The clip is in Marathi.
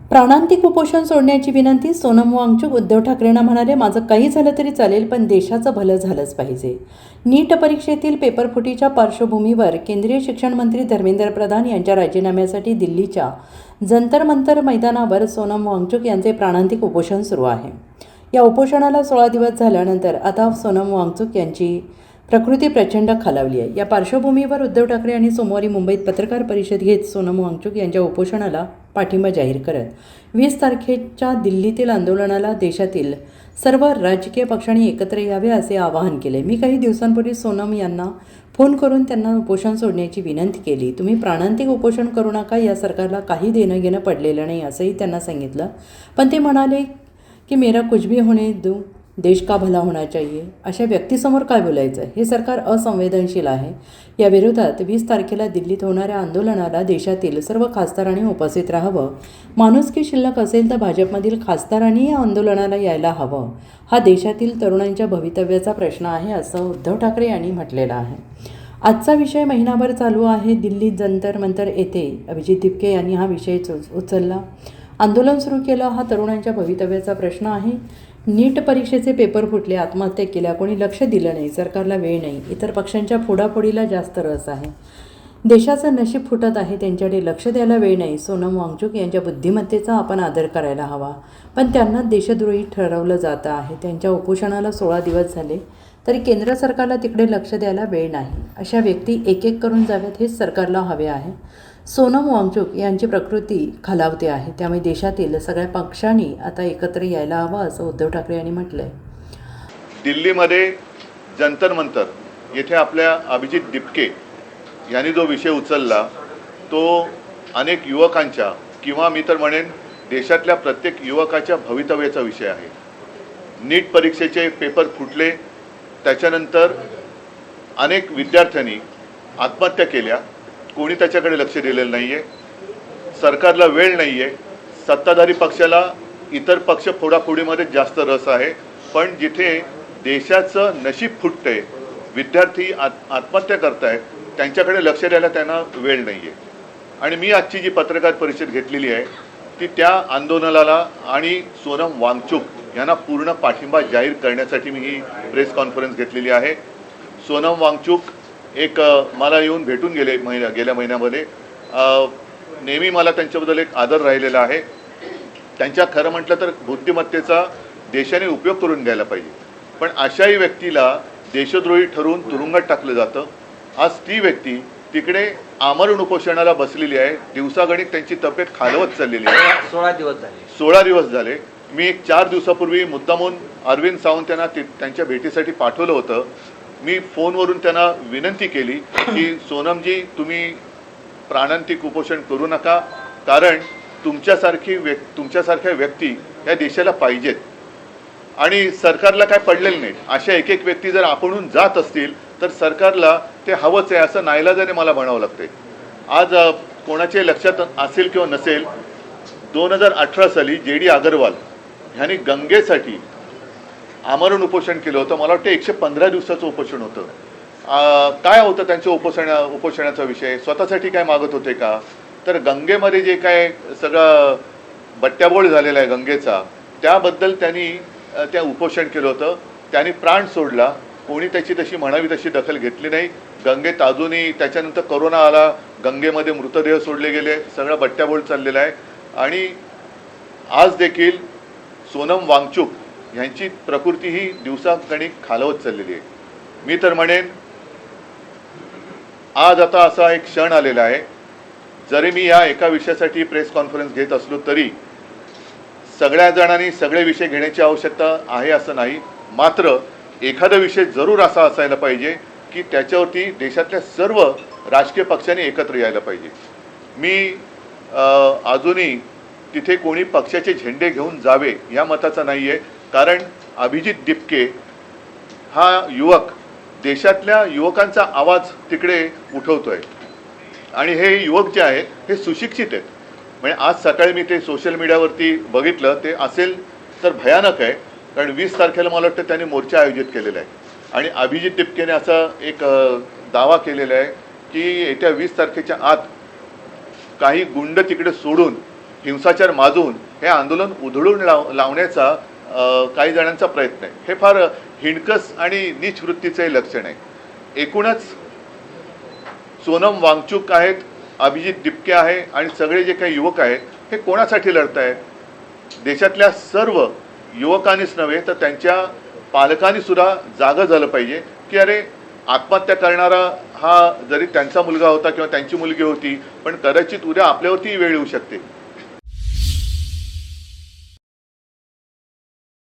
प्राणांतिक उपोषण सोडण्याची विनंती. सोनम वांगचुक. उद्धव ठाकरेंना म्हणाले, माझं काही झालं तरी चालेल, पण देशाचं भलं झालंच पाहिजे. नीट परीक्षेतील पेपरफुटीच्या पार्श्वभूमीवर केंद्रीय शिक्षण मंत्री धर्मेंद्र प्रधान यांच्या राजीनाम्यासाठी दिल्लीच्या जंतर मंतर मैदानावर सोनम वांगचुक यांचे प्राणांतिक उपोषण सुरू आहे. या उपोषणाला 16 दिवस झाल्यानंतर आता सोनम वांगचुक यांची प्रकृती प्रचंड खालावली आहे. या पार्श्वभूमीवर उद्धव ठाकरे यांनी सोमवारी मुंबईत पत्रकार परिषद घेत सोनम वांगचुक यांच्या उपोषणाला पाठिंबा जाहीर करत 20 तारखेच्या दिल्लीतील आंदोलनाला देशातील सर्व राजकीय पक्षांनी एकत्र यावे असे आवाहन केले. मी काही दिवसांपूर्वी सोनम यांना फोन करून त्यांना उपोषण सोडण्याची विनंती केली. तुम्ही प्राणांतिक उपोषण करू नका, या सरकारला काही देणं घेणं पडलेलं नाही असंही त्यांना सांगितलं. पण ते म्हणाले की मेरा कुछ भी होने दो, देश का भला होना चाहिए. अशा व्यक्तीसमोर काय बोलायचं? हे सरकार असंवेदनशील आहे. या विरोधात 20 तारखेला दिल्लीत होणाऱ्या आंदोलनाला देशातील सर्व खासदारांनी उपस्थित राहावं. माणुसकी शिल्लक असेल तर भाजपमधील खासदारांनी या आंदोलनाला यायला हवं. हा देशातील तरुणांच्या भवितव्याचा प्रश्न आहे असं उद्धव ठाकरे यांनी म्हटलेलं आहे. आजचा विषय महिनाभर चालू आहे. दिल्लीत जंतर मंतर येथे अभिजित दिपके यांनी हा विषय उचलला, आंदोलन सुरू केलं. हा तरुणांच्या भवितव्याचा प्रश्न आहे. नीट परीक्षेचे पेपर फुटले, आत्महत्या केल्या, कोणी लक्ष दिलं नाही, सरकारला वेळ नाही, इतर पक्षांच्या फोडाफोडीला जास्त रस आहे. देशाचं नशीब फुटत आहे, त्यांच्याकडे लक्ष द्यायला वेळ नाही. सोनम वांगचुक यांच्या बुद्धिमत्तेचा आपण आदर करायला हवा, पण त्यांना देशद्रोही ठरवलं जातं आहे. त्यांच्या उपोषणाला 16 दिवस झाले तरी केंद्र सरकारला तिकडे लक्ष द्यायला वेळ नाही. अशा व्यक्ती एक एक करून जाव्यात हेच सरकारला हवे आहे. सोनम वांगचुक यांची प्रकृती खालावते आहे, त्यामुळे देशातील सगळ्या पक्षांनी आता एकत्र यायला हवं असं उद्धव ठाकरे यांनी म्हटलं आहे. दिल्लीमध्ये जंतर मंतर येथे आपल्या अभिजित दिपके यांनी जो विषय उचलला तो अनेक युवकांच्या किंवा मी तर म्हणेन देशातल्या प्रत्येक युवकाच्या भवितव्याचा विषय आहे. नीट परीक्षेचे पेपर फुटले, त्याच्यानंतर अनेक विद्यार्थ्यांनी आत्महत्या केल्या, कोणी त्याच्याकडे लक्ष दिलेलं नाही आहे. सरकारला वेळ नाही आहे. सत्ताधारी पक्षाला इतर पक्ष फोडाफोडीमध्ये जास्त रस आहे, पण जिथे देशाचं नशीब फुटतंय, विद्यार्थी आत्महत्या करतायत, त्यांच्याकडे लक्ष द्यायला त्यांना वेळ नाही आहे. आणि मी आजची जी पत्रकार परिषद घेतलेली आहे ती त्या आंदोलनाला आणि सोनम वांगचुक यांना पूर्ण पाठिंबा जाहीर करण्यासाठी मी ही प्रेस कॉन्फरन्स घेतलेली आहे. सोनम वांगचुक एक मला येऊन भेटून गेल्या महिन्यामध्ये. नेहमी मला त्यांच्याबद्दल एक आदर राहिलेला आहे. त्यांच्या खरं म्हटलं तर बुद्धिमत्तेचा देशाने उपयोग करून घ्यायला पाहिजे, पण अशाही व्यक्तीला देशद्रोही ठरवून तुरुंगात टाकलं जातं. आज ती व्यक्ती तिकडे आमरण उपोषणाला बसलेली आहे. दिवसागणिक त्यांची तब्येत खालवत चाललेली आहे. 16 दिवस झाले. मी एक 4 दिवसापूर्वी मुद्दामून अरविंद सावंत यांना त्यांच्या भेटीसाठी पाठवलं होतं. मी फोनवरून त्यांना विनंती केली की सोनमजी, तुम्ही प्राणांतिक उपोषण करू नका, कारण तुमच्यासारख्या व्यक्ती या देशाला पाहिजेत आणि सरकारला काय पडलेलं नाही. अशा एक एक व्यक्ती जर आपणहून जात असतील तर सरकारला ते हवंच आहे असं नाईलाजाने मला म्हणावं लागते. आज कोणाच्या लक्षात असेल किंवा नसेल, 2018 साली JD अगरवाल ह्यांनी गंगेसाठी आमरण उपोषण केलं होतं. मला वाटतं 115 दिवसाचं उपोषण होतं. काय होतं त्यांच्या उपोषणाचा विषय? स्वतःसाठी काय मागत होते का? तर गंगेमध्ये जे काय सगळं बट्ट्याबोळ झालेला आहे गंगेचा, त्याबद्दल त्यांनी त्या उपोषण केलं होतं. त्यांनी प्राण सोडला. कोणी त्याची तशी म्हणावी तशी दखल घेतली नाही. गंगेत अजूनही त्याच्यानंतर कोरोना आला, गंगेमध्ये मृतदेह सोडले गेले, सगळा बट्ट्याबोळ चाललेला आहे. आणि आज देखील सोनम वांगचुक यांची प्रकृती ही दिवसागणिक खालवत चाललेली आहे. मी तर म्हणेन आज आता असा एक क्षण आलेला आहे, जरी मी या एका विषयासाठी प्रेस कॉन्फरन्स घेत असलो तरी सगळ्या जणांनी सगळे विषय घेण्याची आवश्यकता आहे असं नाही. मात्र एखादा विषय जरूर असा असायला पाहिजे की त्याच्यावरती देशातल्या सर्व राजकीय पक्षांनी एकत्र यायला पाहिजे. मी अजूनही तिथे कोणी पक्षाचे झेंडे घेऊन जावे या मताचा नाही आहे, कारण अभिजित दिपके हा युवक देशातल्या युवकांचा आवाज तिकडे उठवतोय आणि हे युवक जे आहेत हे सुशिक्षित आहेत. म्हणजे आज सकाळी मी ते सोशल मीडियावरती बघितलं, ते असेल तर भयानक आहे, कारण 20 तारखेला मला वाटतं त्यांनी मोर्चा आयोजित केलेला आहे आणि अभिजित दिपकेने असा एक दावा केलेला आहे की येत्या 20 तारखेच्या आत काही गुंड तिकडे सोडून हिंसाचार माजून हे आंदोलन उधळून लावण्याचा काही जणांचा प्रयत्न आहे. हे फार हिणकस आणि नीच वृत्तीचे लक्षण आहे. एकूणच सोनम वांगचुक आहेत, अभिजित दिपके आहे आणि सगळे जे काही युवक आहेत हे कोणासाठी लढत आहेत? देशातल्या सर्व युवकांनीच नव्हे तर त्यांच्या पालकांनी सुद्धा जागं झालं पाहिजे की अरे आत्महत्या करणारा हा जरी त्यांचा मुलगा होता किंवा त्यांची मुलगी होती, पण कदाचित उद्या आपल्यावरती वेळ येऊ शकते.